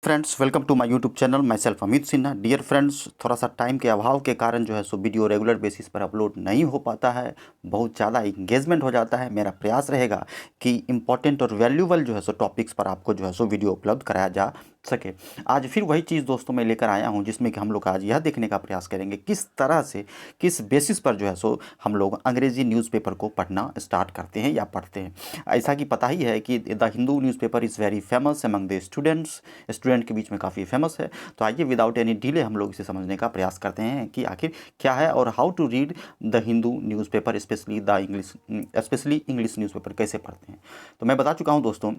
Friends, welcome to my YouTube channel. Myself Amit Sinha. Dear friends, थोड़ा सा time के अभाव के कारण जो है सो वीडियो रेगुलर बेसिस पर अपलोड नहीं हो पाता है। बहुत ज़्यादा इंगेजमेंट हो जाता है। मेरा प्रयास रहेगा कि इंपॉर्टेंट और वैल्यूबल जो है सो टॉपिक्स पर आपको जो है सो वीडियो उपलब्ध कराया जा सके। आज फिर वही चीज़ दोस्तों मैं लेकर आया हूँ, जिसमें कि हम लोग आज यह देखने का प्रयास करेंगे किस तरह से, किस बेसिस पर जो है सो हम लोग अंग्रेज़ी न्यूज़पेपर को पढ़ना स्टार्ट करते हैं या पढ़ते हैं। ऐसा कि पता ही है कि the Hindu newspaper is very famous among the student के बीच में काफ़ी फेमस है। तो आइए विदाउट एनी डिले हम लोग इसे समझने का प्रयास करते हैं कि आखिर क्या है और how to read the Hindu newspaper, specially English newspaper कैसे पढ़ते हैं। तो मैं बता चुका हूँ दोस्तों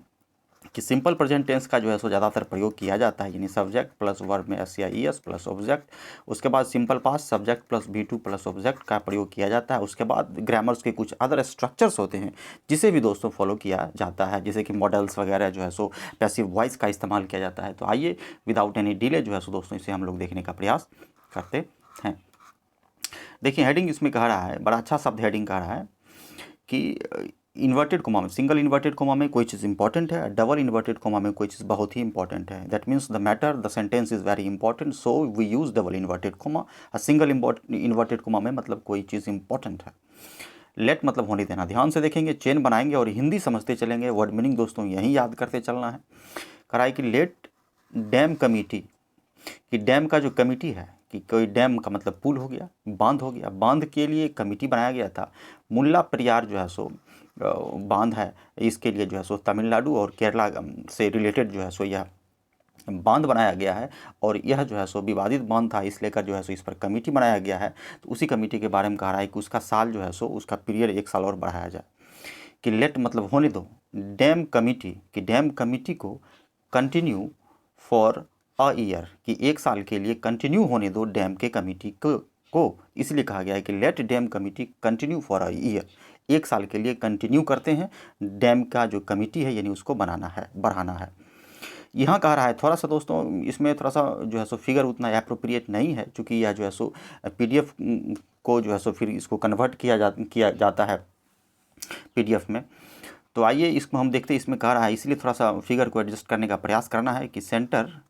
कि सिंपल प्रेजेंट टेंस का जो है सो ज़्यादातर प्रयोग किया जाता है, यानी सब्जेक्ट प्लस वर्ब में एस या ई एस प्लस ऑब्जेक्ट। उसके बाद simple past subject plus V2 plus object का प्रयोग किया जाता है। उसके बाद ग्रामर्स के कुछ अदर स्ट्रक्चर्स होते हैं जिसे भी दोस्तों फॉलो किया जाता है, जैसे कि मॉडल्स वगैरह जो है सो पैसिव वॉइस का इस्तेमाल किया जाता है। तो आइए विदाउट एनी डिले जो है सो दोस्तों इसे हम लोग देखने का प्रयास करते हैं। देखिए हेडिंग इसमें कह रहा है, बड़ा अच्छा शब्द हेडिंग कह रहा है कि इन्वर्टेड कोमा में, सिंगल इन्वर्टेड कोमा में कोई चीज़ इंपॉर्टेंट है, डबल इन्वर्टेड कोमा में कोई चीज़ बहुत ही इंपॉर्टेंट है। That means the matter the sentence is very important, so we use double inverted comma. Single inverted comma में मतलब कोई चीज़ इंपॉर्टेंट है। लेट मतलब होने देना। ध्यान से देखेंगे, चेन बनाएंगे और हिंदी समझते चलेंगे। वर्ड मीनिंग दोस्तों यही याद करते चलना है। कराई कि लेट डैम कमेटी, कि डैम का जो कमेटी है, कि कोई डैम का मतलब पुल हो गया, बांध हो गया, बांध के लिए कमेटी बनाया गया था। मुल्ला पेरियार जो है सो बांध है, इसके लिए जो है सो तमिलनाडु और केरला से रिलेटेड जो है सो यह बांध बनाया गया है और यह जो है सो विवादित बांध था, इस लेकर जो है सो इस पर कमेटी बनाया गया है। तो उसी कमेटी के बारे में कह रहा है कि उसका साल जो है सो, उसका पीरियड 1 साल और बढ़ाया जाए। कि लेट मतलब होने दो, डैम कमेटी, कि डैम कमेटी को कंटिन्यू फॉर अ ईयर, कि 1 साल के लिए कंटिन्यू होने दो डैम के कमेटी को इसलिए कहा गया है कि let dam committee continue for a year. 1 साल के लिए कंटिन्यू करते हैं डैम का जो कमेटी है, यानी उसको बनाना है, बढ़ाना है। यहाँ कह रहा है थोड़ा सा दोस्तों, इसमें थोड़ा सा जो है सो फिगर उतना अप्रोप्रिएट नहीं है, क्योंकि यह जो है सो PDF को जो है सो फिर इसको कन्वर्ट किया जाता है PDF में। तो आइए इसको हम देखते हैं। इसमें कह रहा है, इसलिए थोड़ा सा फिगर को एडजस्ट करने का प्रयास करना है कि centre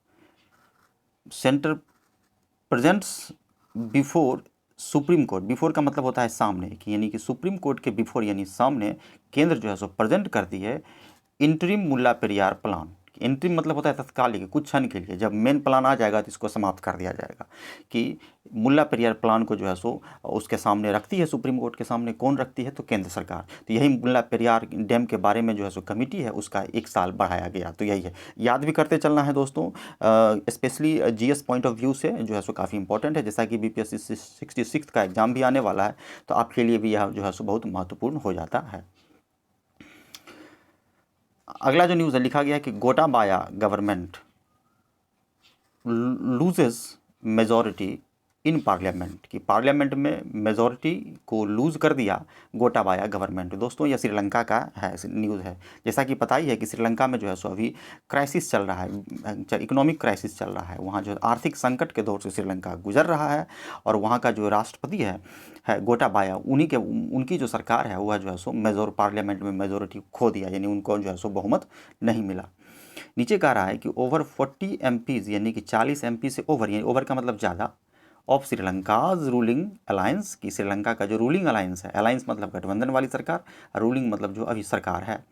presents before supreme court. Before का मतलब होता है सामने, कि यानी कि सुप्रीम कोर्ट के बिफोर यानी सामने केंद्र जो है सो प्रेजेंट करती है इंटरिम मुल्ला पेरियार प्लान। इंटरिम मतलब होता है तत्कालिक, कुछ क्षण के लिए। जब मेन प्लान आ जाएगा तो इसको समाप्त कर दिया जाएगा। कि मुल्ला पेरियार प्लान को जो है सो उसके सामने रखती है, सुप्रीम कोर्ट के सामने कौन रखती है, तो केंद्र सरकार। तो यही मुल्ला पेरियार डैम के बारे में जो है सो कमेटी है, उसका 1 साल बढ़ाया गया। तो यही है, याद भी करते चलना है दोस्तों। Specially GS point of view से जो है सो काफ़ी इंपॉर्टेंट है। जैसा कि BPSC 66 का एग्जाम भी आने वाला है, तो आपके लिए भी यह जो है सो बहुत महत्वपूर्ण हो जाता है। अगला जो न्यूज़ है, लिखा गया है कि Gotabaya government loses majority in parliament, कि पार्लियामेंट में मेजॉरिटी को लूज़ कर दिया गोटाबाया गवर्नमेंट। दोस्तों यह श्रीलंका का है न्यूज़ है। जैसा कि पता ही है कि श्रीलंका में जो है सो अभी क्राइसिस चल रहा है, इकोनॉमिक क्राइसिस चल रहा है। वहाँ जो आर्थिक संकट के दौर से श्रीलंका गुजर रहा है और वहाँ का जो राष्ट्रपति है गोटाबाया, उनकी जो सरकार है वह जो है सो पार्लियामेंट में मेजोरिटी खो दिया, यानी उनको जो है सो बहुमत नहीं मिला। नीचे कह रहा है कि ओवर 40 MPs, यानी कि 40 MP से ओवर, यानी ओवर का मतलब ज़्यादा, ऑफ श्रीलंकाज रूलिंग अलायंस, की श्रीलंका का जो रूलिंग अलायंस है, अलायंस मतलब गठबंधन वाली सरकार, रूलिंग मतलब जो अभी सरकार है,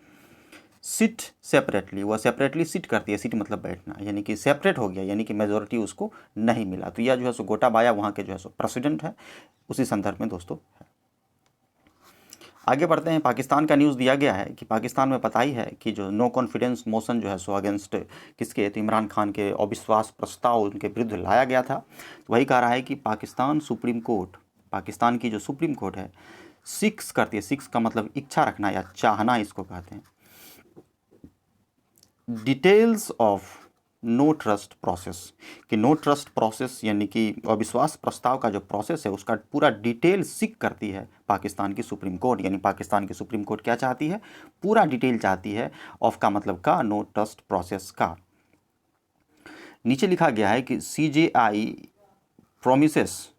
सिट सेपरेटली, वह सेपरेटली सिट करती है। सिट मतलब बैठना, यानी कि सेपरेट हो गया, यानी कि मेजोरिटी उसको नहीं मिला। तो यह जो है सो गोटाबाया वहाँ के जो है सो प्रेसिडेंट है, उसी संदर्भ में दोस्तों है। आगे बढ़ते हैं। पाकिस्तान का न्यूज़ दिया गया है कि पाकिस्तान में पता ही है कि जो नो कॉन्फिडेंस मोशन जो है सो अगेंस्ट किसके, तो इमरान खान के अविश्वास प्रस्ताव उनके विरुद्ध लाया गया था। तो वही कह रहा है कि पाकिस्तान सुप्रीम कोर्ट, पाकिस्तान की जो सुप्रीम कोर्ट है, सिक्स करती है। सिक्स का मतलब इच्छा रखना या चाहना इसको कहते हैं। Details of no trust process, कि नो ट्रस्ट प्रोसेस यानी कि अविश्वास प्रस्ताव का जो प्रोसेस है उसका पूरा डिटेल सीख करती है पाकिस्तान की सुप्रीम कोर्ट। यानी पाकिस्तान की सुप्रीम कोर्ट क्या चाहती है, पूरा डिटेल चाहती है। ऑफ का मतलब का, नो ट्रस्ट प्रोसेस का। नीचे लिखा गया है कि CJI प्रोमिसेस,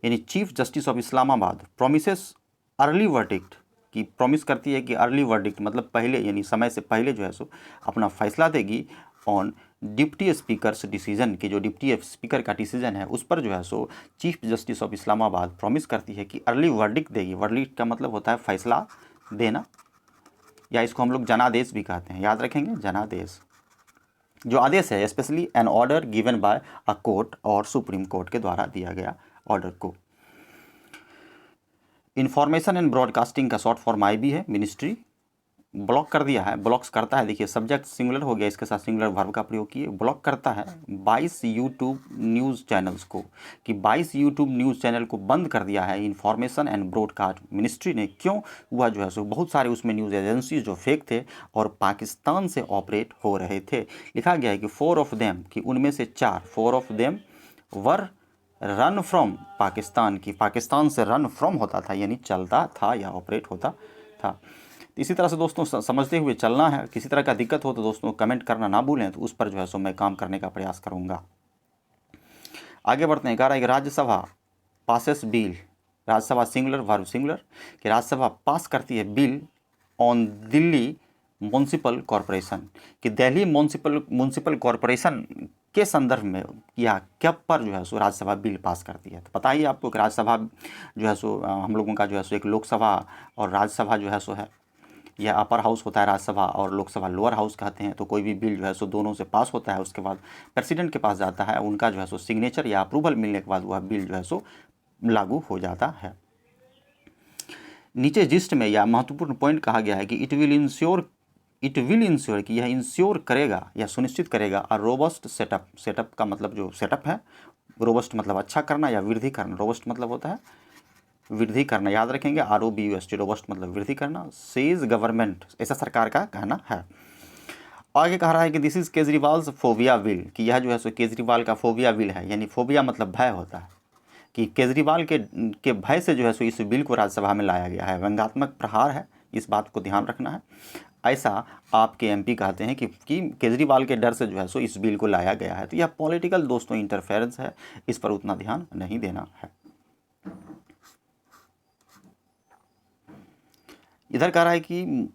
यानी chief justice of Islamabad promises early verdict, की प्रॉमिस करती है कि अर्ली वर्डिक्ट मतलब पहले, यानी समय से पहले जो है सो अपना फैसला देगी ऑन डिप्टी स्पीकर्स डिसीजन कि जो डिप्टी स्पीकर का डिसीजन है उस पर जो है सो chief justice of Islamabad promise करती है कि अर्ली वर्डिक्ट देगी। वर्डिक्ट का मतलब होता है फैसला देना, या इसको हम लोग जनादेश भी कहते हैं, याद रखेंगे जनादेश। जो आदेश है specially an order given by a court और सुप्रीम कोर्ट के द्वारा दिया गया ऑर्डर को। इंफॉर्मेशन एंड ब्रॉडकास्टिंग का शॉर्ट फॉर्म आईबी है, मिनिस्ट्री ब्लॉक कर दिया है, ब्लॉक्स करता है। देखिए सब्जेक्ट सिंगुलर हो गया, इसके साथ सिंगुलर वर्ब का प्रयोग किए। ब्लॉक करता है 22 यूट्यूब न्यूज़ चैनल्स को, कि 22 यूट्यूब न्यूज़ चैनल को बंद कर दिया है इंफॉर्मेशन एंड ब्रॉडकास्ट मिनिस्ट्री ने। क्यों हुआ जो है सो बहुत सारे उसमें न्यूज़ एजेंसीज जो फेक थे और पाकिस्तान से ऑपरेट हो रहे थे। लिखा गया है कि 4 ऑफ देम, कि उनमें से 4 of them were run from Pakistan, की पाकिस्तान से रन फ्रॉम होता था, यानी चलता था या ऑपरेट होता था। इसी तरह से दोस्तों समझते हुए चलना है। किसी तरह का दिक्कत हो तो दोस्तों कमेंट करना ना भूलें, तो उस पर जो है सो मैं काम करने का प्रयास करूंगा। आगे बढ़ते हैं। कह रहा है कि Rajya Sabha passes bill, Rajya Sabha singular verb singular, कि राज्यसभा पास करती है bill on Delhi municipal corporation, कि दिल्ली म्यूनसिपल कॉरपोरेशन के संदर्भ में या कब पर जो है सो राज्यसभा बिल पास करती है। तो पता ही आपको कि राज्यसभा जो है सो हम लोगों का जो है सो एक लोकसभा और राज्यसभा जो है सो है, यह अपर हाउस होता है राज्यसभा, और लोकसभा लोअर हाउस कहते हैं। तो कोई भी बिल जो है सो दोनों से पास होता है, उसके बाद प्रेसिडेंट के पास जाता है, उनका जो है सो सिग्नेचर या अप्रूवल मिलने के बाद वह बिल जो है सो लागू हो जाता है। नीचे जिस्ट में या महत्वपूर्ण पॉइंट कहा गया है कि इट विल इंश्योर, कि यह इंश्योर करेगा या सुनिश्चित करेगा अ रोबस्ट सेटअप। सेटअप का मतलब जो सेटअप है, रोबस्ट मतलब अच्छा करना या वृद्धि करना, रोबस्ट मतलब होता है वृद्धि करना, याद रखेंगे ROBUST, रोबस्ट मतलब वृद्धि करना। सेज गवर्नमेंट, ऐसा सरकार का कहना है। आगे कह रहा है कि this is Kejriwal's phobia bill, कि यह जो है सो केजरीवाल का फोबिया बिल है, यानी फोबिया मतलब भय होता है, कि केजरीवाल के भय से जो है सो इस बिल को राज्यसभा में लाया गया है। व्यंग्यात्मक प्रहार है, इस बात को ध्यान रखना है। ऐसा आपके MP कहते हैं कि केजरीवाल के डर से जो है सो इस बिल को लाया गया है। तो यह पॉलिटिकल दोस्तों इंटरफेरेंस है, इस पर उतना ध्यान नहीं देना है। इधर कह रहा है कि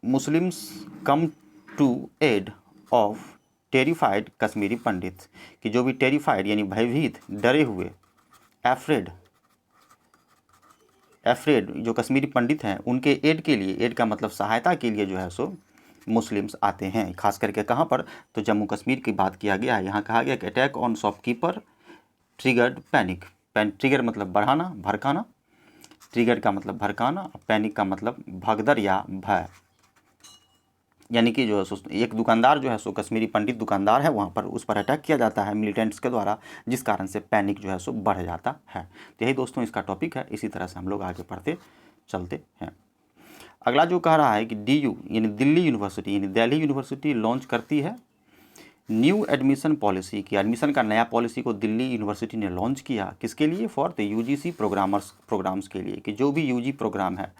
Muslims come to aid of terrified Kashmiri Pandit, कि जो भी टेरिफाइड यानी भयभीत, डरे हुए, एफ्रेड जो कश्मीरी पंडित हैं, उनके एड के लिए, एड का मतलब सहायता के लिए जो है सो मुस्लिम्स आते हैं। खास करके कहाँ पर, तो जम्मू कश्मीर की बात किया गया है। यहाँ कहा गया कि attack on shopkeeper triggered panic. Trigger मतलब बढ़ाना, भड़काना, ट्रिगर का मतलब भड़काना, पैनिक का मतलब भगदड़ या भय। यानी कि जो है सो एक दुकानदार जो है सो कश्मीरी पंडित दुकानदार है, वहाँ पर उस पर अटैक किया जाता है मिलिटेंट्स के द्वारा, जिस कारण से पैनिक जो है सो बढ़ जाता है। तो यही दोस्तों इसका टॉपिक है। इसी तरह से हम लोग आगे पढ़ते चलते हैं। अगला जो कह रहा है कि DU यानी दिल्ली यूनिवर्सिटी, यानी दिल्ली यूनिवर्सिटी लॉन्च करती है न्यू एडमिशन पॉलिसी, की एडमिशन का नया पॉलिसी को दिल्ली यूनिवर्सिटी ने लॉन्च किया। किसके लिए? फॉर द UGC प्रोग्राम्स के लिए, कि जो भी UG प्रोग्राम है,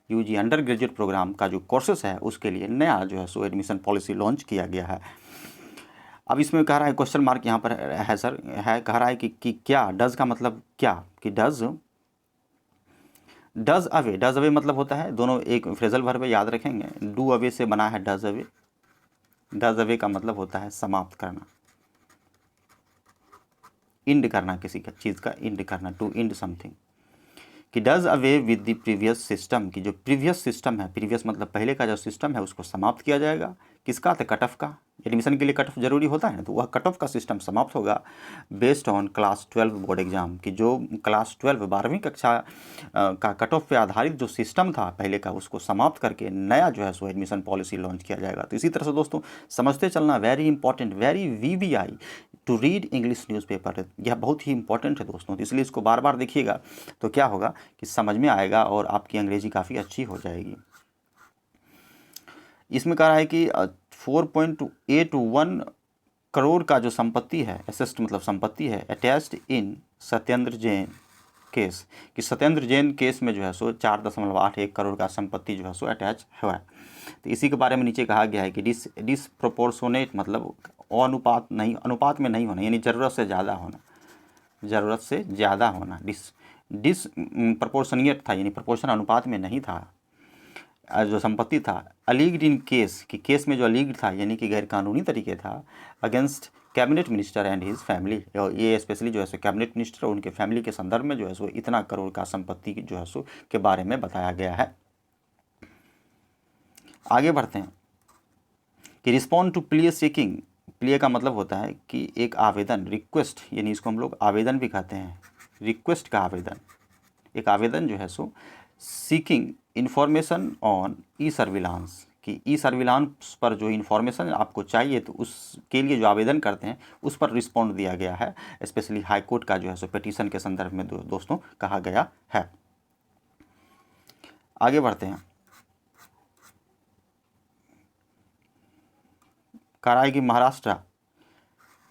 UG अंडर ग्रेजुएट प्रोग्राम का जो कोर्सेस है उसके लिए नया जो है सो एडमिशन पॉलिसी लॉन्च किया गया है। अब इसमें कह रहा है क्वेश्चन मार्क यहाँ पर है सर, है कह रहा है कि क्या, डज का मतलब क्या, कि डज अवे मतलब होता है, दोनों एक फ्रेजल वर्ब है, याद रखेंगे। डू अवे से बना है डज अवे। डज अवे का मतलब होता है समाप्त करना, इंड करना, किसी का चीज़ का इंड करना, टू इंड समथिंग। कि does away with the previous system, की जो प्रीवियस सिस्टम है, प्रीवियस मतलब पहले का जो सिस्टम है उसको समाप्त किया जाएगा। किसका? तो कट ऑफ का। एडमिशन के लिए कट ऑफ जरूरी होता है ना, तो वह कट ऑफ का सिस्टम समाप्त होगा based on class 12 board exam, की जो क्लास 12 12वीं कक्षा का कट ऑफ पे आधारित जो सिस्टम था पहले का, उसको समाप्त करके नया जो है सो एडमिशन पॉलिसी लॉन्च किया जाएगा। तो इसी तरह से दोस्तों समझते चलना, very important, very VVI to read English newspaper, यह बहुत ही इंपॉर्टेंट है दोस्तों। तो इसलिए इसको बार बार देखिएगा, तो क्या होगा कि समझ में आएगा और आपकी अंग्रेजी काफ़ी अच्छी हो जाएगी। इसमें कह रहा है कि 4.81 करोड़ का जो संपत्ति है, एसेस्ट मतलब संपत्ति है, अटैच्ड इन सत्येंद्र जैन केस, कि सत्येंद्र जैन केस में जो है सो 4.81 करोड़ का संपत्ति जो है सो अटैच हुआ है। तो इसी के बारे में नीचे कहा गया है कि डिसप्रोपोर्शनेट मतलब अनुपात नहीं, अनुपात में नहीं होना, यानी ज़रूरत से ज़्यादा होना, ज़रूरत से ज़्यादा होना। डिसप्रोपोर्शनिएट था, यानी प्रोपोर्शन अनुपात में नहीं था। जो संपत्ति था अलीग्ड इन केस, कि केस में जो अलीग्ड था यानी कि गैर कानूनी तरीके था, against cabinet minister and his family, और ये स्पेशली जो है सो कैबिनेट मिनिस्टर और उनके फैमिली के संदर्भ में जो है सो इतना करोड़ का संपत्ति जो है सो के बारे में बताया गया है। आगे बढ़ते हैं कि respond to plea seeking, plea का मतलब होता है कि एक आवेदन, रिक्वेस्ट, यानी इसको हम लोग आवेदन भी कहते हैं, रिक्वेस्ट का आवेदन, एक आवेदन जो है सो seeking information on e surveillance, कि ई सर्विलांस पर जो इन्फॉर्मेशन आपको चाहिए तो उसके लिए जो आवेदन करते हैं उस पर रिस्पॉन्ड दिया गया है, स्पेशली हाई कोर्ट का जो है सो पिटीशन के संदर्भ में दोस्तों कहा गया है। आगे बढ़ते हैं, कह रहा है कि महाराष्ट्र,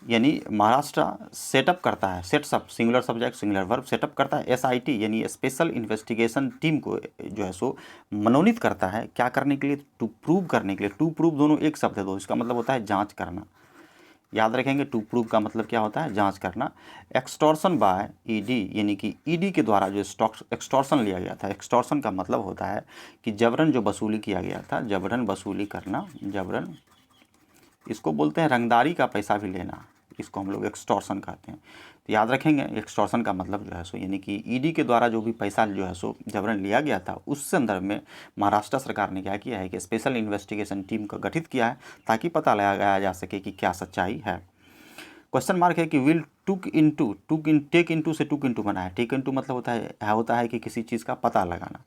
यानी महाराष्ट्र सेटअप करता है, sets up singular subject singular verb, setup करता है एसआईटी यानी स्पेशल इन्वेस्टिगेशन टीम को जो है सो मनोनीत करता है, क्या करने के लिए, टू प्रूव करने के लिए। टू प्रूव दोनों एक शब्द है, इसका मतलब होता है जांच करना, याद रखेंगे। टू प्रूव का मतलब क्या होता है, जांच करना। एक्सटॉर्शन बाय ईडी, यानी कि ईडी के द्वारा जो एक्सटॉर्शन लिया गया था, एक्सटॉर्शन का मतलब होता है कि जबरन जो वसूली किया गया था, जबरन वसूली करना, जबरन, इसको बोलते हैं रंगदारी का पैसा भी लेना, इसको हम लोग एक्सटॉर्शन कहते हैं। तो याद रखेंगे एक्सटॉर्शन का मतलब जो है सो यानी कि ईडी के द्वारा जो भी पैसा जो है सो जबरन लिया गया था, उस संदर्भ में महाराष्ट्र सरकार ने क्या किया है कि स्पेशल इन्वेस्टिगेशन टीम का गठित किया है ताकि पता लगाया जा सके कि क्या सच्चाई है। क्वेश्चन मार्क है कि विल टेक इनटू से टुक इनटू बना है। टेक इनटू मतलब होता है कि किसी चीज़ का पता लगाना।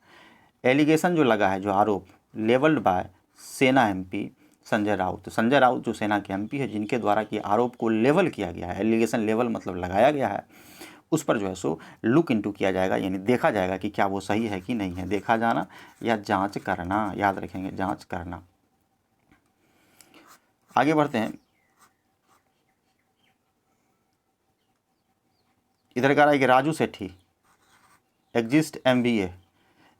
एलिगेशन जो लगा है, जो आरोप, लेवल्ड बाय सेना एमपी संजय राउत, तो संजय राउत जो सेना के एमपी है जिनके द्वारा कि आरोप को लेवल किया गया है, एलिगेशन लेवल मतलब लगाया गया है, उस पर जो है सो लुक इनटू किया जाएगा, यानी देखा जाएगा कि क्या वो सही है कि नहीं है, देखा जाना या जांच करना, याद रखेंगे जांच करना। आगे बढ़ते हैं, इधर कह रहा है कि राजू सेठी एग्जिस्ट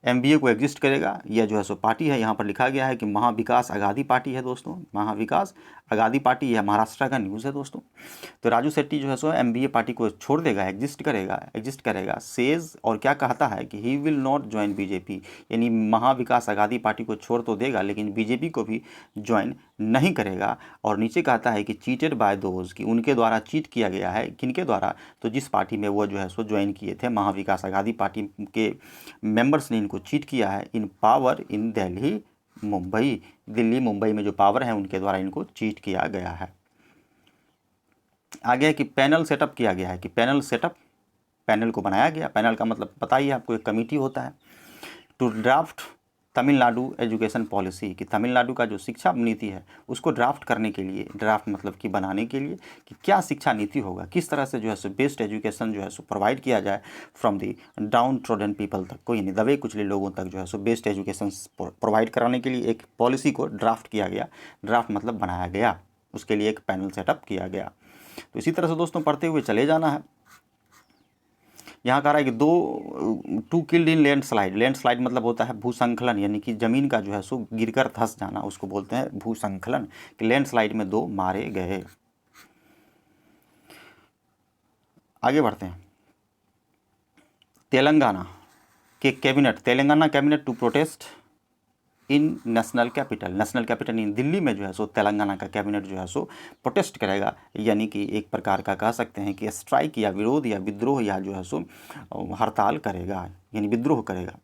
एमबीए को एग्जिस्ट करेगा, यह जो है सो पार्टी है, यहाँ पर लिखा गया है कि महाविकास अगाधी पार्टी है दोस्तों, महाविकास अगाधी पार्टी, यह महाराष्ट्र का न्यूज़ है दोस्तों। तो राजू शेट्टी जो है सो एमबीए पार्टी को छोड़ देगा, एग्जिस्ट करेगा सेज, और क्या कहता है कि he will not join BJP, यानी महाविकास अगाधी पार्टी को छोड़ तो देगा लेकिन बीजेपी को भी ज्वाइन नहीं करेगा। और नीचे कहता है कि चीटेड बाय दोज, कि उनके द्वारा चीट किया गया है, किनके द्वारा, तो जिस पार्टी में वो जो है सो ज्वाइन किए थे, महाविकास अगाधी पार्टी के मेंबर्स ने इनको चीट किया है, इन पावर इन दिल्ली मुंबई, दिल्ली मुंबई में जो पावर है उनके द्वारा इनको चीट किया गया है। आगे है कि पैनल सेटअप किया गया है, कि पैनल को बनाया गया, पैनल का मतलब पता ही है आपको, एक कमेटी होता है, to draft Tamil Nadu education policy, कि तमिलनाडु का जो शिक्षा नीति है उसको ड्राफ्ट करने के लिए, ड्राफ्ट मतलब कि बनाने के लिए, कि क्या शिक्षा नीति होगा, किस तरह से जो है सो बेस्ट एजुकेशन जो है सो प्रोवाइड किया जाए from the down trodden people तक को, यानी दबे कुचले लोगों तक जो है सो बेस्ट एजुकेशन प्रोवाइड कराने के लिए एक पॉलिसी को ड्राफ्ट किया गया, ड्राफ्ट मतलब बनाया गया, उसके लिए एक पैनल सेटअप किया गया। तो इसी तरह से दोस्तों पढ़ते हुए चले जाना है। यहाँ कह रहा है कि टू किल्ड इन लैंडस्लाइड मतलब होता है भूसंखलन, यानी कि ज़मीन का जो है सो गिरकर धंस जाना, उसको बोलते हैं भूसंखलन, कि लैंडस्लाइड में 2 मारे गए। आगे बढ़ते हैं, Telangana cabinet to protest in national capital in Delhi में जो है सो तेलंगाना का कैबिनेट जो है सो प्रोटेस्ट करेगा, यानी कि एक प्रकार का कह सकते हैं कि स्ट्राइक या विरोध या विद्रोह या जो है सो हड़ताल करेगा, यानी विद्रोह करेगा।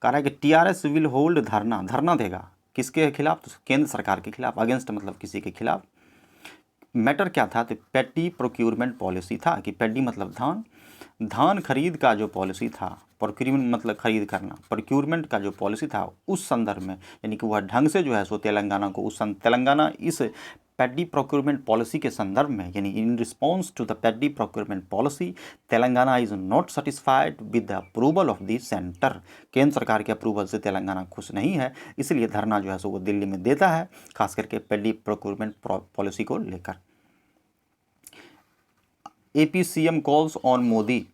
कह रहा है कि टीआरएस विल होल्ड धरना देगा, किसके खिलाफ, तो केंद्र सरकार के खिलाफ, अगेंस्ट मतलब किसी के खिलाफ। मैटर क्या था, तो पेटी प्रोक्यूरमेंट पॉलिसी था, कि पेडी मतलब धान खरीद का जो पॉलिसी था, प्रोक्यूरमेंट मतलब खरीद करना, प्रोक्यूरमेंट का जो पॉलिसी था उस संदर्भ में, यानी कि वह ढंग से जो है सो तेलंगाना इस पेडी प्रोक्यूरमेंट पॉलिसी के संदर्भ में, यानी in response to the paddy procurement policy Telangana is not satisfied with the approval of the centre, केंद्र सरकार के अप्रूवल से तेलंगाना खुश नहीं है, इसलिए धरना जो है सो वो दिल्ली में देता है, खास करके पेडी प्रोक्यूरमेंट पॉलिसी को लेकर। AP CM calls on Modi,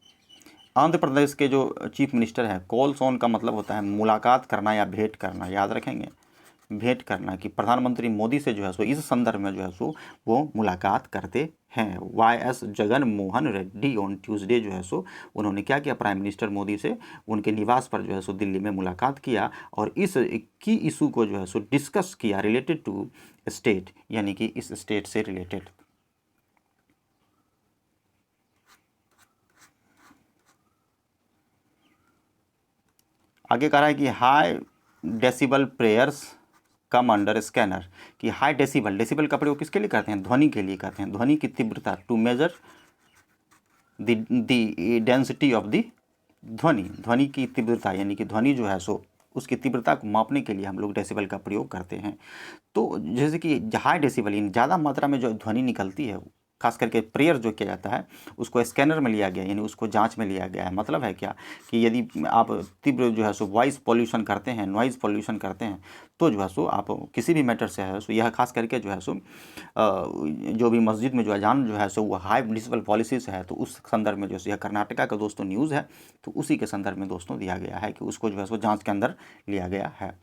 Andhra Pradesh के जो चीफ मिनिस्टर हैं, कॉल्स ऑन का मतलब होता है मुलाकात करना या भेंट करना, याद रखेंगे, भेंट करना, कि प्रधानमंत्री मोदी से जो है सो इस संदर्भ में जो है सो वो मुलाकात करते हैं। YS Jagan Mohan Reddy on Tuesday जो है सो उन्होंने क्या किया, प्राइम मिनिस्टर मोदी से उनके निवास पर जो है सो दिल्ली में मुलाकात किया और इस की इशू को जो है सो डिस्कस किया रिलेटेड टू स्टेट, यानी कि इस स्टेट से रिलेटेड। आगे कह रहा है कि high decibel prayers come under scanner, कि हाई डेसिबल, डेसिबल का प्रयोग किसके लिए करते हैं, ध्वनि के लिए करते हैं, ध्वनि की तीव्रता, to measure the density of the ध्वनि, ध्वनि की तीव्रता, यानी कि ध्वनि जो है सो उसकी तीव्रता को मापने के लिए हम लोग डेसिबल का प्रयोग करते हैं। तो जैसे कि हाई डेसिबल यानी ज़्यादा मात्रा में जो ध्वनि निकलती है, खास करके प्रेयर जो किया जाता है उसको स्कैनर में लिया गया, यानी उसको जांच में लिया गया है। मतलब है क्या कि यदि आप तीव्र जो है सो वॉइस पॉल्यूशन करते हैं, नॉइज़ पॉल्यूशन करते हैं, तो जो है सो आप किसी भी मैटर से है सो यह खास करके जो है सो जो भी मस्जिद में जो अजान जो है सो वो हाई डेसिबल पॉलिसी से है, तो उस संदर्भ में जो है यह कर्नाटका का दोस्तों न्यूज़ है, तो उसी के संदर्भ में दोस्तों दिया गया है कि उसको जो है सो जाँच के अंदर लिया गया है।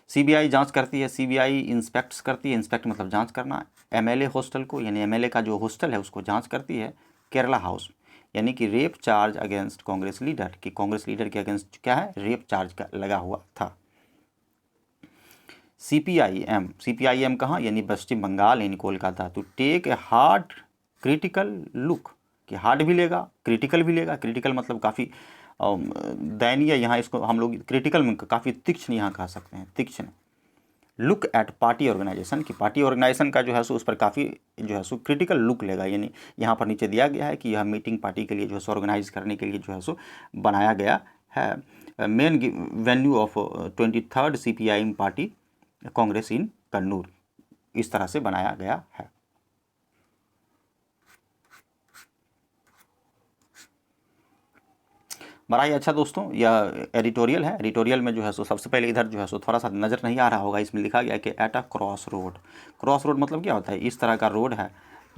CBI जांच करती है, CBI इंस्पेक्ट्स करती है, इंस्पेक्ट मतलब जांच करना। MLA हॉस्टल को, यानी MLA का जो हॉस्टल है उसको जांच करती है। केरला हाउस, यानी कि rape charge against Congress leader, कि कांग्रेस लीडर के अगेंस्ट क्या है, रेप चार्ज का लगा हुआ था। CPIM कहाँ, यानी पश्चिम बंगाल यानी Kolkata, to take a hard critical look, कि हार्ड भी लेगा क्रिटिकल भी लेगा। क्रिटिकल मतलब काफ़ी दयनीय, यहाँ इसको हम लोग क्रिटिकल में काफ़ी तीक्ष्ण यहाँ कह सकते हैं, तीक्ष्ण। लुक एट पार्टी ऑर्गेनाइजेशन, की पार्टी ऑर्गेनाइजेशन का जो है सो उस पर काफ़ी जो है सो क्रिटिकल लुक लेगा, यानी यहाँ पर नीचे दिया गया है कि यह मीटिंग पार्टी के लिए जो है सो ऑर्गेनाइज करने के लिए जो है सो बनाया गया है। Main venue of 23rd CPIM party congress in Kannur, इस तरह से बनाया गया है। बड़ा ही अच्छा दोस्तों यह एडिटोरियल है। एडिटोरियल में जो है सो सबसे पहले इधर जो है सो थोड़ा सा नज़र नहीं आ रहा होगा, इसमें लिखा गया कि at a cross road. Cross road मतलब क्या होता है, इस तरह का रोड है,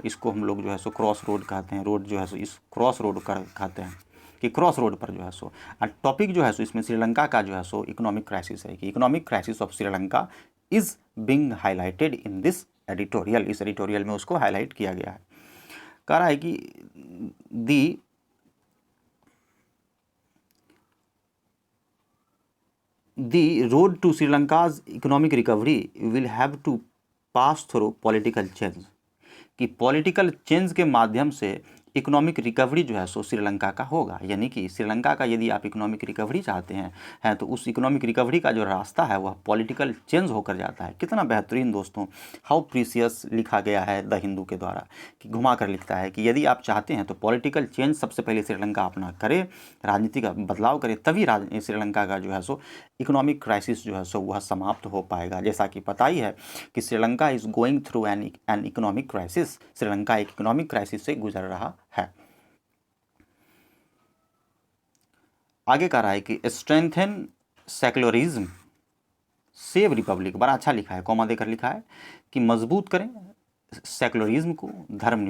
इसको हम लोग जो है सो क्रॉस रोड कहते हैं। रोड जो है सो इस क्रॉस रोड कर कहते हैं, कि क्रॉस रोड पर जो है सो टॉपिक जो है सो इसमें श्रीलंका का जो है सो इकोनॉमिक क्राइसिस है, कि economic crisis of Sri Lanka is being highlighted in this editorial. इस एडिटोरियल में उसको हाईलाइट किया गया है। कह रहा है कि The road to Sri Lanka's economic recovery will have to pass through political change, कि पॉलिटिकल चेंज के माध्यम से इकोनॉमिक रिकवरी जो है सो श्रीलंका का होगा। यानी कि श्रीलंका का यदि आप इकोनॉमिक रिकवरी चाहते हैं तो उस इकोनॉमिक रिकवरी का जो रास्ता है वह पॉलिटिकल चेंज होकर जाता है। कितना बेहतरीन दोस्तों, हाउ प्रीसियस लिखा गया है द हिंदू के द्वारा, कि घुमा कर लिखता है कि यदि आप चाहते हैं तो पॉलिटिकल चेंज सबसे पहले श्रीलंका अपना करे, राजनीति का बदलाव करे, तभी श्रीलंका का जो है सो इकोनॉमिक क्राइसिस जो है सो वह समाप्त हो पाएगा। जैसा कि पता ही है कि Sri Lanka is going through an economic crisis, Sri Lanka एक इकोनॉमिक क्राइसिस से गुजर रहा है। आगे कह रहा है कि स्ट्रेंथन सेक्युलरिज्म सेव रिपब्लिक, बड़ा अच्छा लिखा है, कॉमा देकर लिखा है कि मजबूत करें सेक्युलरिज्म को, धर्म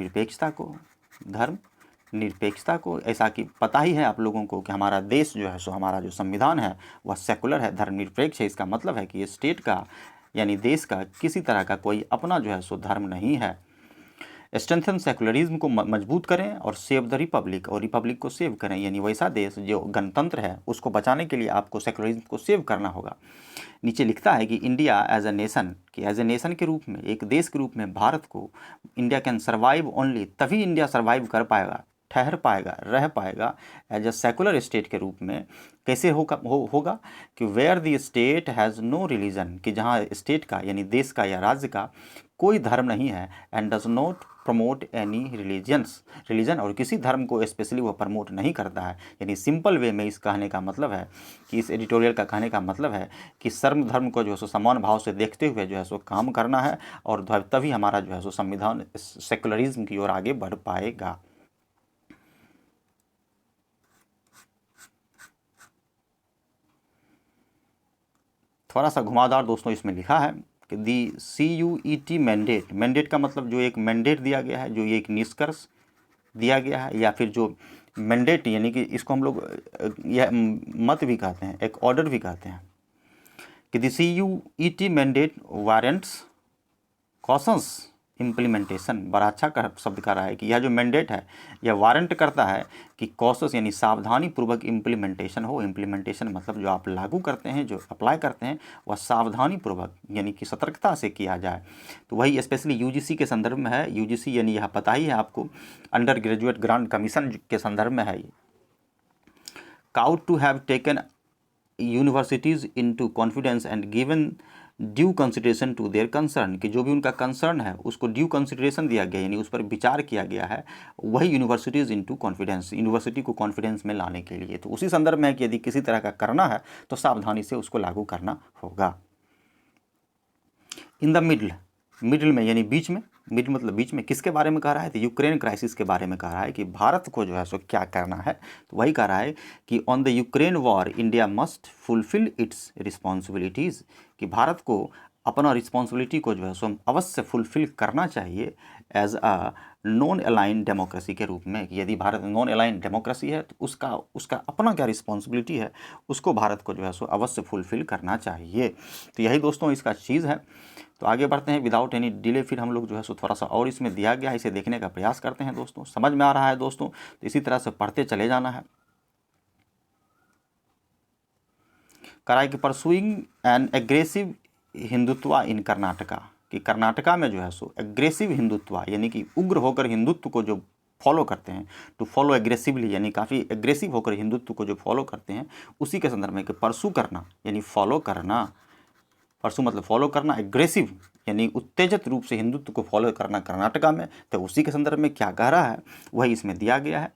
निरपेक्षता को। ऐसा कि पता ही है आप लोगों को कि हमारा देश जो है सो, हमारा जो संविधान है वह सेकुलर है, धर्मनिरपेक्ष है। इसका मतलब है कि ये स्टेट का यानी देश का किसी तरह का कोई अपना जो है सो धर्म नहीं है। स्ट्रेंथन सेकुलरिज्म को मजबूत करें और सेव द रिपब्लिक, और रिपब्लिक को सेव करें, यानी वैसा देश जो गणतंत्र है उसको बचाने के लिए आपको सेकुलरिज्म को सेव करना होगा। नीचे लिखता है कि इंडिया एज ए नेशन, कि एज ए नेशन के रूप में, एक देश के रूप में भारत को, इंडिया कैन सर्वाइव ओनली, तभी इंडिया सर्वाइव कर पाएगा, ठहर पाएगा, रह पाएगा एज अ सेकुलर स्टेट के रूप में। कैसे होगा कि where the state has no religion, कि जहाँ स्टेट का यानी देश का या राज्य का कोई धर्म नहीं है, and does not promote any religion, और किसी धर्म को स्पेशली वो प्रमोट नहीं करता है। यानी सिंपल वे में इस कहने का मतलब है कि इस एडिटोरियल का कहने का मतलब है कि सर्व धर्म को जो है सो समान भाव से देखते हुए जो है सो काम करना है, और तभी हमारा जो है सो संविधान सेकुलरिज्म की ओर आगे बढ़ पाएगा। थोड़ा सा घुमावदार दोस्तों इसमें लिखा है कि दी CUET मैंडेट का मतलब जो एक मैंडेट दिया गया है, जो ये एक निष्कर्ष दिया गया है, या फिर जो मैंडेट यानी कि इसको हम लोग यह मत भी कहते हैं, एक ऑर्डर भी कहते हैं, कि the CUET mandate warrants cautions implementation. बड़ा अच्छा शब्द कर रहा है कि यह जो मैंडेट है यह वारंट करता है कि कॉशस यानी सावधानी पूर्वक इम्प्लीमेंटेशन हो। इम्प्लीमेंटेशन मतलब जो आप लागू करते हैं, जो अप्लाई करते हैं, वह सावधानी पूर्वक यानी कि सतर्कता से किया जाए। तो वही स्पेशली UGC के संदर्भ में है। UGC यानी यह पता ही है आपको, अंडर ग्रेजुएट ग्रांट कमीशन के संदर्भ में है ये। Ought to have taken universities into confidence and given due consideration to their concern, कि जो भी उनका कंसर्न है उसको ड्यू कंसिडरेशन दिया गया, यानी उस पर विचार किया गया है, वही यूनिवर्सिटीज़ इनटू कॉन्फिडेंस, यूनिवर्सिटी को कॉन्फिडेंस में लाने के लिए। तो उसी संदर्भ में है कि यदि किसी तरह का करना है तो सावधानी से उसको लागू करना होगा। इन द मिडिल में यानी बीच में, मिड मतलब बीच में, किसके बारे में कह रहा है? तो यूक्रेन क्राइसिस के बारे में कह रहा है कि भारत को जो है सो क्या करना है। तो वही कह रहा है कि on the Ukraine war India must fulfil it's responsibilities, कि भारत को अपना रिस्पॉन्सिबिलिटी को जो है सो अवश्य फुलफिल करना चाहिए as a non aligned democracy के रूप में। कि यदि भारत नॉन अलाइन डेमोक्रेसी है तो उसका अपना क्या रिस्पॉन्सिबिलिटी है, उसको भारत को जो है सो अवश्य फुलफिल करना चाहिए। तो यही दोस्तों इसका चीज़ है। तो आगे बढ़ते हैं विदाउट एनी डिले। फिर हम लोग जो है सो थोड़ा सा और इसमें दिया गया है, इसे देखने का प्रयास करते हैं दोस्तों। समझ में आ रहा है दोस्तों? तो इसी तरह से पढ़ते चले जाना है। करा है कि परसुइंग एन एग्रेसिव हिंदुत्व इन कर्नाटका, कि कर्नाटका में जो है सो एग्रेसिव हिंदुत्व यानी कि उग्र होकर हिंदुत्व को जो फॉलो करते हैं, टू फॉलो एग्रेसिवली यानी काफ़ी एग्रेसिव होकर हिंदुत्व को जो फॉलो करते हैं, उसी के संदर्भ में कि परसू करना यानी फॉलो करना, परसू मतलब फॉलो करना, एग्रेसिव यानी उत्तेजित रूप से हिंदुत्व को फॉलो करना कर्नाटका में। तो उसी के संदर्भ में क्या कह रहा है वही इसमें दिया गया है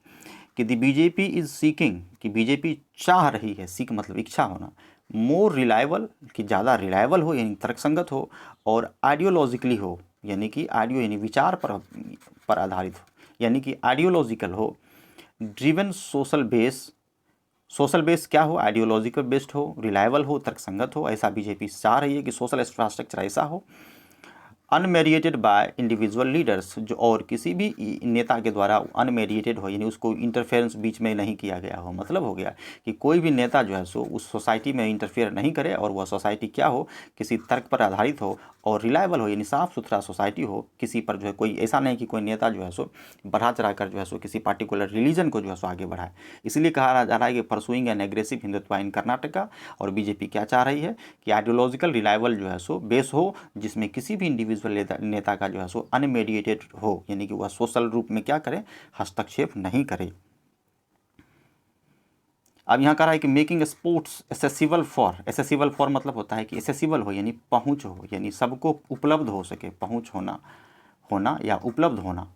कि द बीजेपी इज़ सीकिंग, कि बीजेपी चाह रही है, सीक मतलब इच्छा होना, मोर रिलायबल कि ज़्यादा रिलायबल हो यानी तर्कसंगत हो, और आइडियोलॉजिकली हो यानी कि आइडियो यानी विचार पर आधारित हो, यानी कि आइडियोलॉजिकल हो, ड्रिवन सोशल बेस क्या हो, आइडियोलॉजिकल बेस्ड हो, रिलायबल हो, तर्कसंगत हो, ऐसा बीजेपी चाह रही है कि सोशल इंफ्रास्ट्रक्चर ऐसा हो, अनमेडिएटेड बाय इंडिविजुअल लीडर्स, जो और किसी भी नेता के द्वारा अनमेडिएटेड हो यानी उसको इंटरफेरेंस बीच में नहीं किया गया हो। मतलब हो गया कि कोई भी नेता जो है सो उस सोसाइटी में इंटरफेयर नहीं करे, और वह सोसाइटी क्या हो, किसी तर्क पर आधारित हो, और रिलायबल हो यानी साफ़ सुथरा सोसाइटी हो। किसी पर जो है कोई ऐसा नहीं कि कोई नेता जो है सो बढ़ा चढ़ा कर जो है सो किसी पार्टिकुलर रिलीजन को जो है सो आगे बढ़ाए। इसलिए कहा जा रहा है कि परसुइंग एन एग्रेसिव हिंदुत्व इन कर्नाटका, और बीजेपी क्या चाह रही है कि आइडियोलॉजिकल रिलायबल जो है सो बेस हो, जिसमें किसी भी इंडिविजुअल नेता का जो है सो अनमेडिएटेड हो, यानी कि वह सोशल रूप में क्या करे, हस्तक्षेप नहीं करे। अब यहाँ कह रहा है कि मेकिंग स्पोर्ट्स एसेसिबल फॉर मतलब होता है कि एसेसिबल हो यानी पहुँच हो, यानी सबको उपलब्ध हो सके, पहुँच होना या उपलब्ध होना,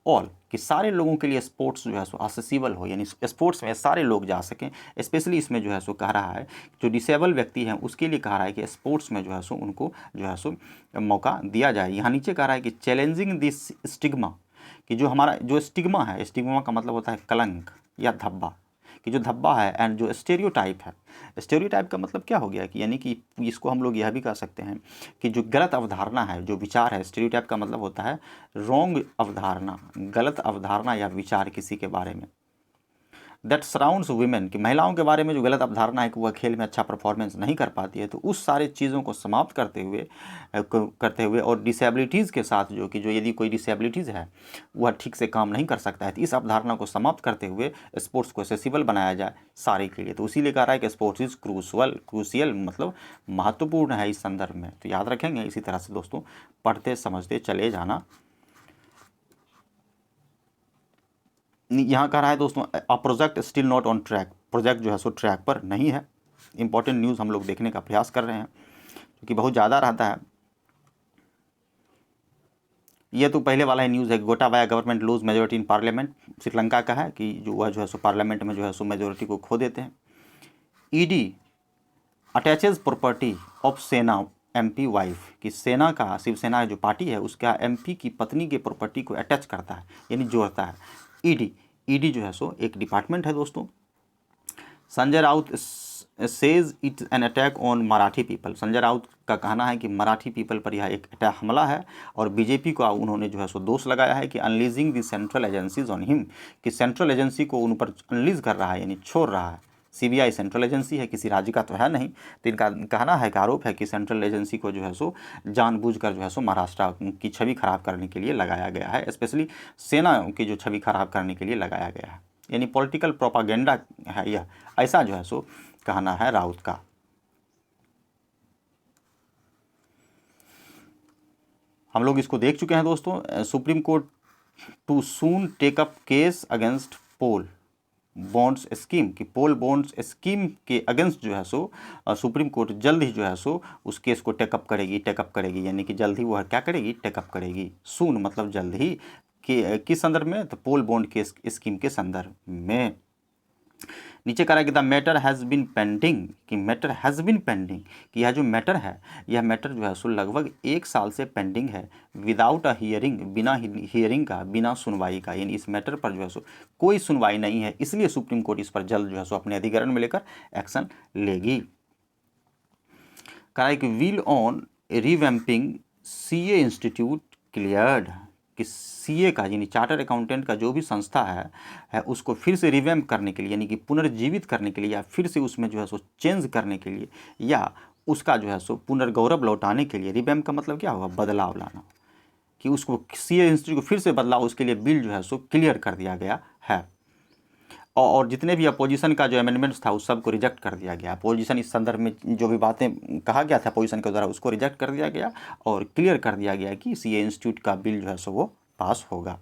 ऑल कि सारे लोगों के लिए स्पोर्ट्स जो है सो एसेसिबल हो, यानी स्पोर्ट्स में सारे लोग जा सकें। स्पेशली इसमें जो है सो कह रहा है जो डिसेबल व्यक्ति हैं उसके लिए कह रहा है कि स्पोर्ट्स में जो है सो उनको जो है सो मौका दिया जाए। यहाँ नीचे कह रहा है कि चैलेंजिंग दिस स्टिग्मा, कि जो हमारा जो स्टिग्मा है, स्टिग्मा का मतलब होता है कलंक या धब्बा, कि जो धब्बा है, एंड जो स्टेरियोटाइप है, स्टेरियोटाइप का मतलब क्या हो गया कि यानी कि इसको हम लोग यह भी कह सकते हैं कि जो गलत अवधारणा है, जो विचार है, स्टेरियोटाइप का मतलब होता है रॉन्ग अवधारणा, गलत अवधारणा या विचार किसी के बारे में। दैट सराउंड्स वुमेन, कि महिलाओं के बारे में जो गलत अवधारणा है कि वह खेल में अच्छा परफॉर्मेंस नहीं कर पाती है, तो उस सारे चीज़ों को समाप्त करते हुए और डिसेबिलिटीज़ के साथ जो यदि कोई डिसेबिलिटीज़ है वह ठीक से काम नहीं कर सकता है, तो इस अवधारणा को समाप्त करते हुए स्पोर्ट्स को एक्सेसिबल बनाया जाए सारे के लिए। तो इसीलिए कह रहा है कि स्पोर्ट्स इज़ क्रूशियल मतलब महत्वपूर्ण है इस संदर्भ में। तो याद रखेंगे, इसी तरह से दोस्तों पढ़ते समझते चले जाना। यहाँ कह रहा है दोस्तों a project still not on track, project जो है सो ट्रैक पर नहीं है। इंपॉर्टेंट न्यूज़ हम लोग देखने का प्रयास कर रहे हैं क्योंकि बहुत ज़्यादा रहता है। ये तो पहले वाला ही न्यूज़ है, Gotabaya government lose majority in parliament, Sri Lanka का है कि वह जो है सो पार्लियामेंट में जो है सो मेजोरिटी को खो देते हैं। ईडी अटैचेज प्रॉपर्टी ऑफ सेना MP वाइफ, कि सेना का, शिवसेना जो पार्टी है उसका MP की पत्नी के प्रॉपर्टी को अटैच करता है यानी जोड़ता है। ईडी जो है सो एक डिपार्टमेंट है दोस्तों। Sanjay Raut says it's an attack on Marathi people, Sanjay Raut का कहना है कि मराठी पीपल पर यह एक अटैक हमला है, और बीजेपी को उन्होंने जो है सो दोष लगाया है कि unleashing the central agencies on him, कि सेंट्रल एजेंसी को उन पर अनलीज कर रहा है यानी छोड़ रहा है, सीबीआई सेंट्रल एजेंसी है, किसी राज्य का तो है नहीं। तो इनका कहना है कि आरोप है कि सेंट्रल एजेंसी को जो है सो जानबूझकर जो है सो महाराष्ट्र की छवि खराब करने के लिए लगाया गया है, स्पेशली सेना की जो छवि खराब करने के लिए लगाया गया है, यानी पॉलिटिकल प्रोपागेंडा है यह, ऐसा जो है सो कहना है राउत का। हम लोग इसको देख चुके हैं दोस्तों। Supreme Court to soon take up case against poll bonds scheme, कि पोल बॉन्ड्स स्कीम के अगेंस्ट जो है सो सुप्रीम कोर्ट जल्द ही जो है सो उस केस को टेकअप करेगी, यानी कि जल्द ही वह क्या करेगी, टेकअप करेगी। सून मतलब जल्द ही, कि किस संदर्भ में, तो पोल बॉन्ड के स्कीम के संदर्भ में। नीचे कहा कि the matter has been pending, कि मैटर हैज़ बीन पेंडिंग, कि यह जो मैटर है, यह मैटर जो है सो लगभग 1 साल से पेंडिंग है, विदाउट अ हियरिंग, बिना हियरिंग का, बिना सुनवाई का, यानी इस मैटर पर जो है सो कोई सुनवाई नहीं है, इसलिए सुप्रीम कोर्ट इस पर जल्द जो है सो अपने अधिकरण में लेकर एक्शन लेगी। कहा कि will on revamping CA institute cleared, कि सीए का यानी चार्टर अकाउंटेंट का जो भी संस्था है उसको फिर से रिवैम्प करने के लिए, यानी कि पुनर्जीवित करने के लिए, या फिर से उसमें जो है सो चेंज करने के लिए, या उसका जो है सो पुनर्गौरव लौटाने के लिए, रिवैम्प का मतलब क्या होगा, बदलाव लाना, कि उसको सीए इंस्टीट्यूट को फिर से बदलाव, उसके लिए बिल जो है सो क्लियर कर दिया गया है। और जितने भी अपोजिशन का जो अमेंडमेंट्स था उस सब को रिजेक्ट कर दिया गया। अपोजिशन इस संदर्भ में जो भी बातें कहा गया था अपोजिशन के द्वारा उसको रिजेक्ट कर दिया गया और क्लियर कर दिया गया कि सीए इंस्टीट्यूट का बिल जो है सो वो पास होगा।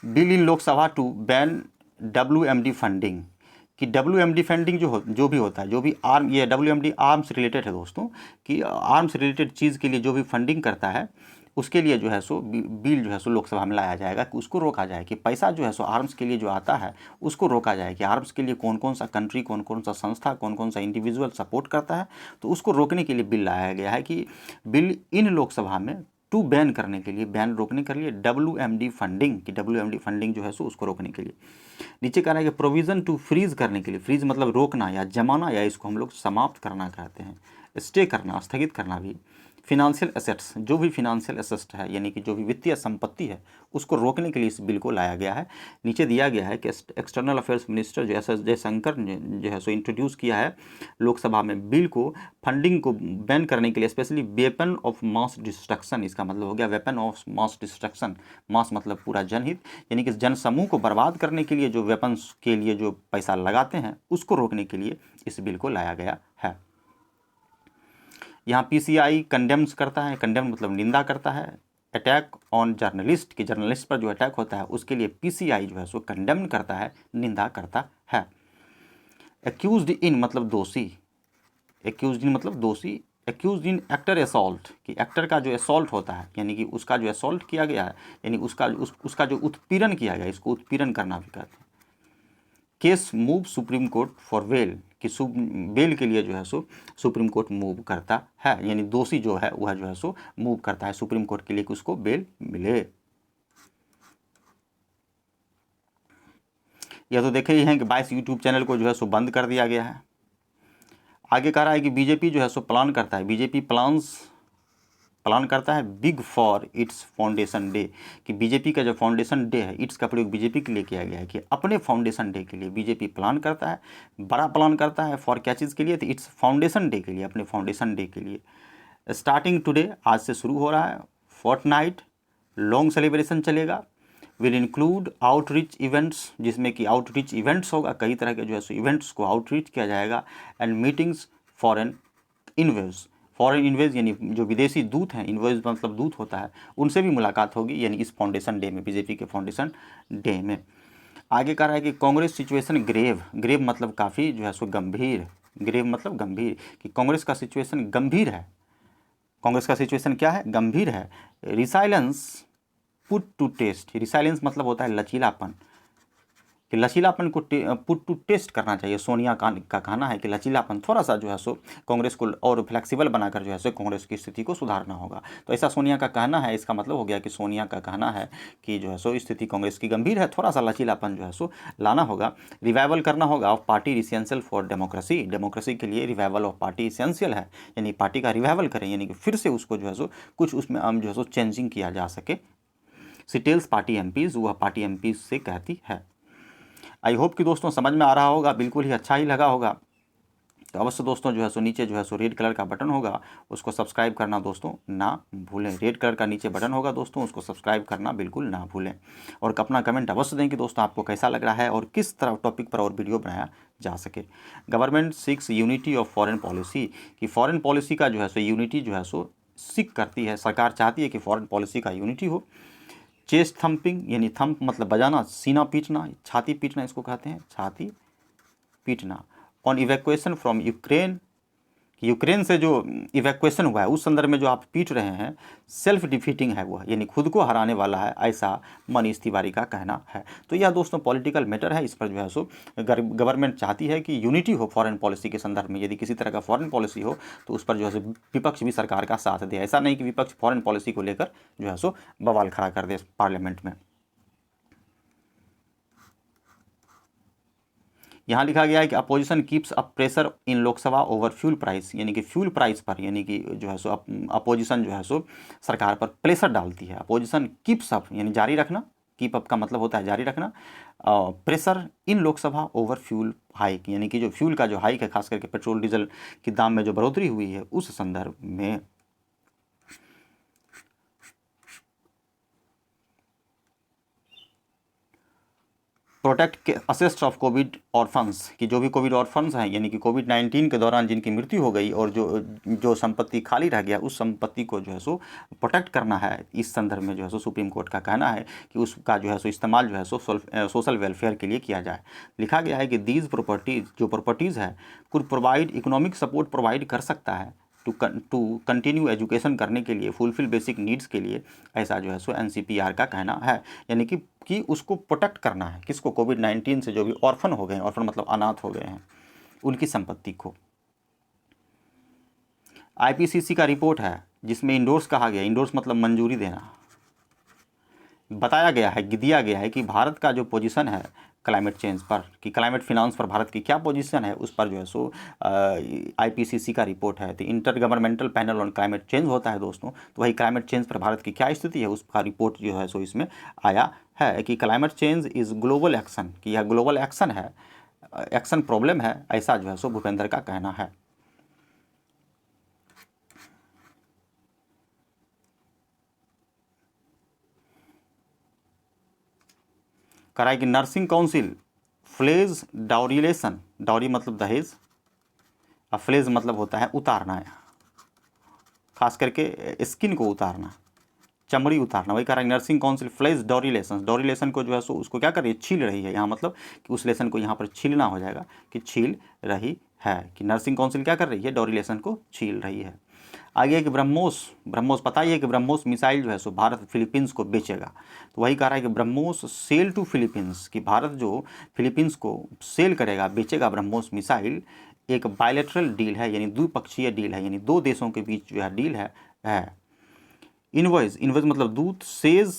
Bill in Lok Sabha to ban WMD funding, कि WMD फंडिंग जो भी होता है, जो भी आर्म, ये WMD आर्म्स रिलेटेड है दोस्तों, कि आर्म्स रिलेटेड चीज़ के लिए जो भी फंडिंग करता है उसके लिए जो है सो बिल जो है सो लोकसभा में लाया जाएगा, कि उसको रोका जाए, कि पैसा जो है सो आर्म्स के लिए जो आता है उसको रोका जाए, कि आर्म्स के लिए कौन कौन सा कंट्री, कौन कौन सा संस्था, कौन कौन सा इंडिविजुअल सपोर्ट करता है, तो उसको रोकने के लिए बिल लाया गया है, कि बिल इन लोकसभा में टू बैन करने के लिए, बैन रोकने के लिए WMD फंडिंग, कि WMD फंडिंग जो है सो उसको रोकने के लिए। नीचे कह रहा है कि प्रोविज़न टू फ्रीज करने के लिए, फ्रीज मतलब रोकना या जमाना, या इसको हम लोग समाप्त करना कहते हैं, स्टे करना, स्थगित करना भी। फिनेंशियल एसेट्स, जो भी फिनेंशियल एसेट है, यानी कि जो भी वित्तीय संपत्ति है उसको रोकने के लिए इस बिल को लाया गया है। नीचे दिया गया है कि एक्सटर्नल अफेयर्स मिनिस्टर जयशंकर ने जो है सो इंट्रोड्यूस किया है लोकसभा में बिल को, फंडिंग को बैन करने के लिए, specially weapon of mass destruction, इसका मतलब हो गया वेपन ऑफ मास डिस्ट्रक्शन, मास मतलब पूरा जनहित, यानी कि जनसमूह को बर्बाद करने के लिए जो वेपन्स के लिए जो पैसा लगाते हैं उसको रोकने के लिए इस बिल को लाया गया है। यहाँ PCI कंडेम्स करता है, कंडेम मतलब निंदा करता है, अटैक ऑन जर्नलिस्ट, कि जर्नलिस्ट पर जो अटैक होता है उसके लिए PCI जो है सो कंडेम करता है, निंदा करता है। एक्यूज्ड इन मतलब दोषी, एक्यूज्ड इन मतलब दोषी, एक्यूज्ड इन एक्टर असॉल्ट, कि एक्टर का जो असॉल्ट होता है, यानी कि उसका जो असॉल्ट किया गया है, यानी उसका जो उत्पीड़न किया गया, इसको उत्पीड़न करना भी कहते हैं। Case move supreme court for bail, कि बेल के लिए जो है सो सुप्रीम कोर्ट मूव करता है, यानी दोषी जो है वह जो है सो मूव करता है सुप्रीम कोर्ट के लिए कि उसको बेल मिले। यह तो देखे ही हैं कि 22 यूट्यूब चैनल को जो है सो बंद कर दिया गया है। आगे कह रहा है कि बीजेपी जो है सो प्लान करता है, बीजेपी प्लान करता है big for its foundation day, कि बीजेपी का जो फाउंडेशन डे है, इट्स का प्रयोग बीजेपी के लिए किया गया है, कि अपने फाउंडेशन डे के लिए बीजेपी प्लान करता है, बड़ा प्लान करता है। फॉर क्या चीज़ के लिए, तो इट्स फाउंडेशन डे के लिए, अपने फाउंडेशन डे के लिए। स्टार्टिंग टुडे, आज से शुरू हो रहा है। फोर्टनाइट लॉन्ग सेलिब्रेशन चलेगा। विल इंक्लूड आउटरीच इवेंट्स, जिसमें कि आउटरीच इवेंट्स होगा, कई तरह के जो है सो इवेंट्स को आउटरीच किया जाएगा। एंड मीटिंग्स फॉरेन इन्वेज, फॉरेन इन्वेज यानी जो विदेशी दूत हैं, इन्वेज मतलब दूत होता है, उनसे भी मुलाकात होगी, यानी इस फाउंडेशन डे में, बीजेपी के फाउंडेशन डे में। आगे कह रहा है कि कांग्रेस सिचुएशन ग्रेव, ग्रेव मतलब काफ़ी जो है सो गंभीर, ग्रेव मतलब गंभीर, कि कांग्रेस का सिचुएशन गंभीर है। कांग्रेस का सिचुएशन क्या है, गंभीर है। Resilience put to test, resilience मतलब होता है लचीलापन, कि लचीलापन को पुट टू टेस्ट करना चाहिए। सोनिया का कहना है कि लचीलापन थोड़ा सा जो है सो कांग्रेस को और फ्लेक्सिबल बनाकर जो है सो कांग्रेस की स्थिति को सुधारना होगा। तो ऐसा सोनिया का कहना है। इसका मतलब हो गया कि सोनिया का कहना है कि जो है सो स्थिति कांग्रेस की गंभीर है, थोड़ा सा लचीलापन जो है सो लाना होगा। रिवाइवल करना होगा of party essential for democracy. Democracy के लिए रिवाइवल ऑफ पार्टी इसेंशियल है, यानी पार्टी का रिवाइवल करें, यानी कि फिर से उसको जो है सो कुछ उसमें जो है सो चेंजिंग किया जा सके। सिटेल्स पार्टी एमपीज, वह पार्टी एमपीज से कहती है। आई होप कि दोस्तों समझ में आ रहा होगा, बिल्कुल ही अच्छा ही लगा होगा। तो अवश्य दोस्तों जो है सो नीचे जो है सो रेड कलर का बटन होगा, उसको सब्सक्राइब करना दोस्तों ना भूलें। रेड कलर का नीचे बटन होगा दोस्तों, उसको सब्सक्राइब करना बिल्कुल ना भूलें। और अपना कमेंट अवश्य दें कि दोस्तों आपको कैसा लग रहा है और किस तरह टॉपिक पर और वीडियो बनाया जा सके। Government seeks unity of foreign policy, कि फॉरेन पॉलिसी का जो है सो यूनिटी जो है सो सीख करती है, सरकार चाहती है कि फॉरेन पॉलिसी का यूनिटी हो। चेस्ट थम्पिंग, यानी थम्प मतलब बजाना, सीना पीटना, छाती पीटना इसको कहते हैं, छाती पीटना। On evacuation from Ukraine, Ukraine से जो इवैक्यूएशन हुआ है उस संदर्भ में जो आप पीट रहे हैं, सेल्फ डिफीटिंग है वह, यानी खुद को हराने वाला है, ऐसा मनीष तिवारी का कहना है। तो यह दोस्तों पॉलिटिकल मैटर है, इस पर जो है सो गवर्नमेंट चाहती है कि यूनिटी हो फॉरेन पॉलिसी के संदर्भ में। यदि किसी तरह का फॉरेन पॉलिसी हो तो उस पर जो है सो विपक्ष भी सरकार का साथ दे। ऐसा नहीं कि विपक्ष फॉरेन पॉलिसी को लेकर जो है सो बवाल खड़ा कर दे पार्लियामेंट में। यहाँ लिखा गया है कि opposition keeps up pressure in Lok Sabha over fuel price, यानी कि फ्यूल प्राइस पर, यानी कि जो है सो अपोजिशन जो है सो सरकार पर प्रेशर डालती है। अपोजिशन कीप्स अप यानी जारी रखना, कीप अप का मतलब होता है जारी रखना, pressure in Lok Sabha over fuel hike, यानी कि जो फ्यूल का जो हाइक है, खास करके पेट्रोल डीजल के दाम में जो बढ़ोतरी हुई है उस संदर्भ में। प्रोटेक्ट के असेस्ट ऑफ कोविड ऑर्फन्स, कि जो भी कोविड ऑर्फन्स हैं, यानी कि कोविड-19 के दौरान जिनकी मृत्यु हो गई और जो संपत्ति खाली रह गया, उस संपत्ति को जो है सो प्रोटेक्ट करना है। इस संदर्भ में जो है सो सुप्रीम कोर्ट का कहना है कि उसका जो है सो इस्तेमाल जो है सो सोशल वेलफेयर के लिए किया जाए। लिखा गया है कि दीज प्रॉपर्टीज़, जो प्रॉपर्टीज़ है, could provide economic support provide कर सकता है टू कंटिन्यू एजुकेशन करने के लिए, फुलफिल बेसिक नीड्स के लिए, ऐसा जो है सो एनसीपीआर का कहना है। यानी कि उसको प्रोटेक्ट करना है, किसको, कोविड-19 से जो भी ऑर्फन हो गए हैं, ऑर्फन मतलब अनाथ हो गए हैं, उनकी संपत्ति को। आईपीसीसी का रिपोर्ट है जिसमें इंडोर्स कहा गया, इंडोर्स मतलब मंजूरी देना, बताया गया है, दिया गया है कि भारत का जो पोजीशन है क्लाइमेट चेंज पर, कि क्लाइमेट फिनांस पर भारत की क्या पोजीशन है, उस पर जो है सो आईपीसीसी का रिपोर्ट है। तो inter governmental panel on climate change होता है दोस्तों, तो वही क्लाइमेट चेंज पर भारत की क्या स्थिति है उसका रिपोर्ट जो है सो इसमें आया है कि climate change is global action, कि यह ग्लोबल एक्शन है, एक्शन प्रॉब्लम है, ऐसा जो है सो भूपेंद्र का कहना है। कराए कि नर्सिंग काउंसिल फ्लेज डाउरिलेशन, डाउरी मतलब दहेज, और फ्लेज मतलब होता है उतारना, खास करके स्किन को उतारना, चमड़ी उतारना, वही कह रहा है नर्सिंग काउंसिल फ्लेज डॉरिलेशन, डॉरिलेशन को जो है सो उसको क्या कर रही है, छील रही है। यहाँ मतलब कि उस लेसन को यहाँ पर छीलना हो जाएगा, कि छील रही है, कि नर्सिंग काउंसिल क्या कर रही है, डॉरिलेशन को छील रही है। आगे कि ब्रह्मोस, ब्रह्मोस पता ही है कि ब्रह्मोस मिसाइल जो है सो भारत फिलीपींस को बेचेगा। तो वही कह रहा है कि ब्रह्मोस सेल टू फिलीपींस, कि भारत जो फिलीपींस को सेल करेगा, बेचेगा ब्रह्मोस मिसाइल, एक बायलैटरल डील है, यानी द्विपक्षीय डील है, यानी दो देशों के बीच जो है डील है। इनवॉइस, इनवॉइस मतलब दूत, says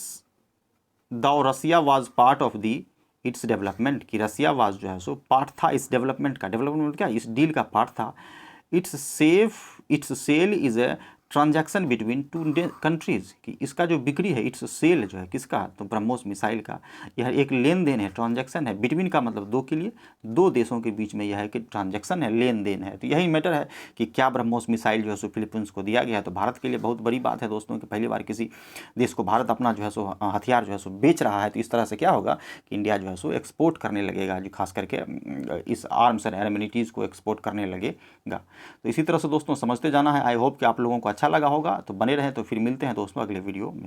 the Russia was part of the its development, कि रसिया वाज जो है सो पार्ट था इस डेवलपमेंट का, डेवलपमेंट क्या, इस डील का पार्ट था। Its sale is a transaction between two countries, कि इसका जो बिक्री है, इट्स सेल जो है किसका, तो ब्रह्मोस मिसाइल का, यह एक लेन देन है, ट्रांजैक्शन है, बिटवीन का मतलब दो के लिए, दो देशों के बीच में यह है कि ट्रांजैक्शन है, लेन देन है। तो यही मैटर है कि क्या ब्रह्मोस मिसाइल जो है सो फिलीपींस को दिया गया है। तो भारत के लिए बहुत बड़ी बात है दोस्तों कि पहली बार किसी देश को भारत अपना जो है सो हथियार जो है सो बेच रहा है। तो इस तरह से क्या होगा कि इंडिया जो है सो एक्सपोर्ट करने लगेगा, जो खास करके इस आर्म्स एंड एमिनिटीज़ को एक्सपोर्ट करने लगेगा। तो इसी तरह से दोस्तों समझते जाना है। आई होप कि आप लोगों को अच्छा लगा होगा, तो बने रहें। तो फिर मिलते हैं दोस्तों अगले वीडियो में।